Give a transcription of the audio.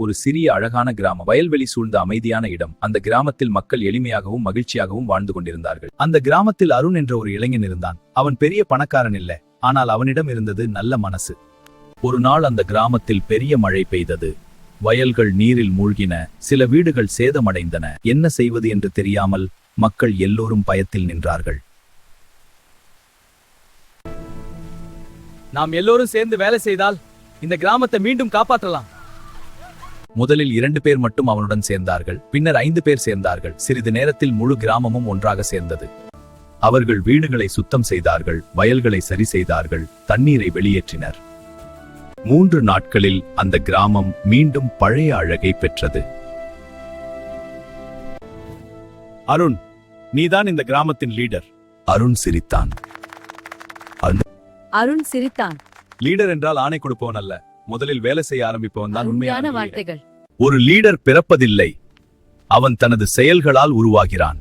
ஒரு சிறிய அழகான கிராமம். வயல்வெளி சூழ்ந்த அமைதியான இடம். அந்த கிராமத்தில் மக்கள் எளிமையாகவும் மகிழ்ச்சியாகவும் வாழ்ந்து கொண்டிருந்தார்கள். அந்த கிராமத்தில் அருண் என்ற ஒரு இளைஞன் இருந்தான். அவன் பெரிய பணக்காரன் இல்லை, ஆனால் அவனிடம் இருந்தது நல்ல மனசு. ஒரு நாள் அந்த கிராமத்தில் பெரிய மழை பெய்தது. வயல்கள் நீரில் மூழ்கின, சில வீடுகள் சேதமடைந்தன. என்ன செய்வது என்று தெரியாமல் மக்கள் எல்லோரும் பயத்தில் நின்றார்கள். நாம் எல்லோரும் சேர்ந்து வேலை செய்தால் இந்த கிராமத்தை மீண்டும் காப்பாற்றலாம். முதலில் 2 பேர் மட்டும் அவனுடன் சேர்ந்தார்கள். பின்னர் 5 பேர் சேர்ந்தார்கள். சிறிது நேரத்தில் முழு கிராமமும் ஒன்றாக சேர்ந்தது. அவர்கள் வீடுகளை சுத்தம் செய்தார்கள், வயல்களை சரி செய்தார்கள், தண்ணீரை வெளியேற்றினர். 3 நாட்களில் அந்த கிராமம் மீண்டும் பழைய அழகை பெற்றது. அருண், நீதான் இந்த கிராமத்தின் லீடர். அருண் சிரித்தான். அருண் சிரித்தான். லீடர் என்றால் ஆணை கொடுப்பவன் அல்ல, முதலில் வேலை செய்ய ஆரம்பிப்பவன் தான் உண்மையான வார்த்தைகள். ஒரு லீடர் பிறப்பதில்லை, அவன் தனது செயல்களால் உருவாகிறான்.